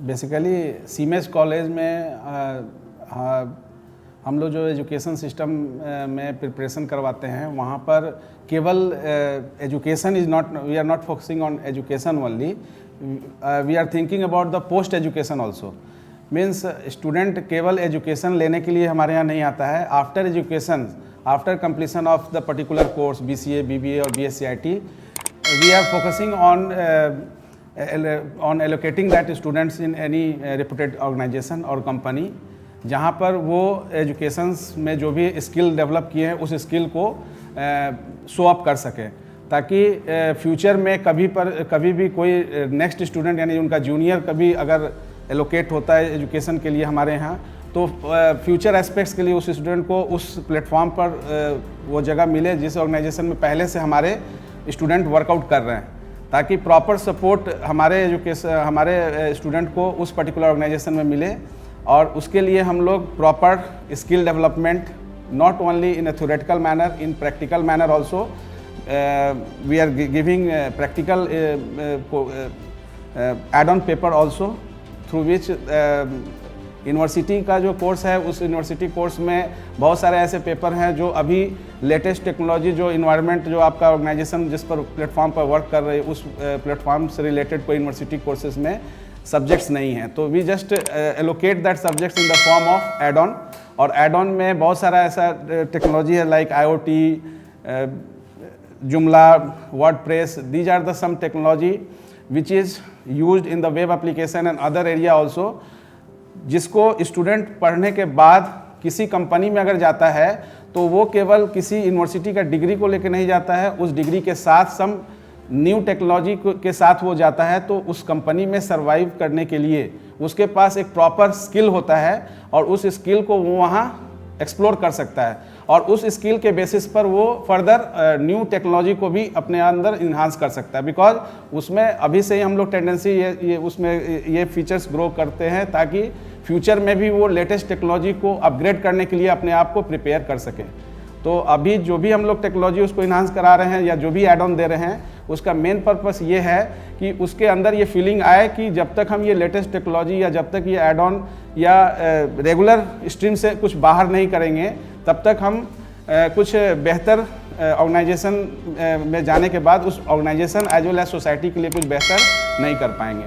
Basically सीमेज college में हम लोग जो एजुकेशन सिस्टम में प्रिपरेशन करवाते हैं वहाँ पर केवल education is not, we are not focusing on education only, we are thinking about the post education also. Means student केवल एजुकेशन लेने के लिए हमारे यहाँ नहीं आता है, after education, after completion of the particular course BCA, BBA और BSc IT, we are focusing on allocating that students in any reputed organization और company, जहाँ पर वो एजुकेशंस में जो भी स्किल डेवलप किए हैं उस स्किल को शो अप कर सकें, ताकि फ्यूचर में कभी भी कोई नेक्स्ट स्टूडेंट यानी उनका जूनियर कभी अगर एलोकेट होता है एजुकेशन के लिए हमारे यहाँ, तो फ्यूचर एस्पेक्ट्स के लिए उस स्टूडेंट को उस प्लेटफॉर्म पर वो जगह मिले जिस ऑर्गेनाइजेशन में पहले से हमारे स्टूडेंट वर्कआउट कर रहे हैं, ताकि प्रॉपर सपोर्ट हमारे स्टूडेंट को उस पर्टिकुलर ऑर्गेनाइजेशन में मिले। और उसके लिए हम लोग proper skill development, not only in a theoretical manner, in practical manner also, we are giving practical add on paper also, through which university का जो कोर्स है उस यूनिवर्सिटी कोर्स में बहुत सारे ऐसे पेपर हैं जो अभी लेटेस्ट टेक्नोलॉजी, जो इन्वायरमेंट जो आपका ऑर्गेनाइजेशन जिस पर प्लेटफॉर्म पर वर्क कर रहे हैं उस प्लेटफॉर्म से रिलेटेड कोई यूनिवर्सिटी कोर्सेज में सब्जेक्ट्स नहीं हैं, तो we just allocate that subjects in the form of add on. और एड ऑन में बहुत सारा ऐसा टेक्नोलॉजी है like IoT, Joomla, WordPress, these are the some technology which is used in the web application and other area also, जिसको student पढ़ने के बाद किसी कंपनी में अगर जाता है तो वो केवल किसी यूनिवर्सिटी का डिग्री को लेकर नहीं जाता है, उस डिग्री के साथ सम न्यू टेक्नोलॉजी के साथ वो जाता है, तो उस कंपनी में सर्वाइव करने के लिए उसके पास एक प्रॉपर स्किल होता है और उस स्किल को वो वहाँ एक्सप्लोर कर सकता है और उस स्किल के बेसिस पर वो फर्दर न्यू टेक्नोलॉजी को भी अपने अंदर इन्हांस कर सकता है, बिकॉज उसमें अभी से ही हम लोग टेंडेंसी ये फीचर्स ग्रो करते हैं ताकि फ्यूचर में भी वो लेटेस्ट टेक्नोलॉजी को अपग्रेड करने के लिए अपने आप को प्रिपेयर कर सकें। तो अभी जो भी हम लोग टेक्नोलॉजी उसको इन्हांस करा रहे हैं या जो भी एड ऑन दे रहे हैं, उसका मेन पर्पस ये है कि उसके अंदर ये फीलिंग आए कि जब तक हम ये लेटेस्ट टेक्नोलॉजी या जब तक ये एड ऑन या रेगुलर स्ट्रीम से कुछ बाहर नहीं करेंगे, तब तक हम कुछ बेहतर ऑर्गेनाइजेशन में जाने के बाद उस organization as well as society के लिए कुछ बेहतर नहीं कर पाएंगे।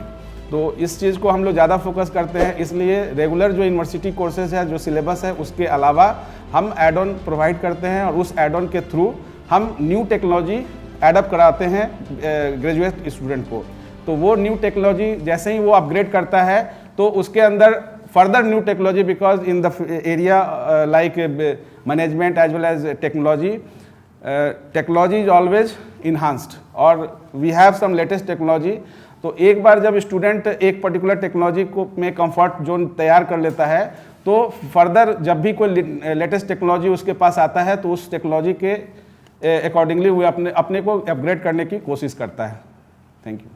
तो इस चीज़ को हम लोग ज़्यादा फोकस करते हैं, इसलिए रेगुलर जो यूनिवर्सिटी कोर्सेज है, जो सिलेबस है, उसके अलावा हम एड ऑन प्रोवाइड करते हैं और उस एड ऑन के थ्रू हम न्यू टेक्नोलॉजी एडअप कराते हैं ग्रेजुएट स्टूडेंट को। तो वो न्यू टेक्नोलॉजी जैसे ही वो अपग्रेड करता है तो उसके अंदर further new technology, because in the area like management as well as technology is always enhanced और we have some latest technology. तो एक बार जब स्टूडेंट एक पर्टिकुलर टेक्नोलॉजी को में कंफर्ट जोन तैयार कर लेता है, तो फर्दर जब भी कोई लेटेस्ट टेक्नोलॉजी उसके पास आता है तो उस टेक्नोलॉजी के अकॉर्डिंगली वो अपने को अपग्रेड करने की कोशिश करता है। Thank you.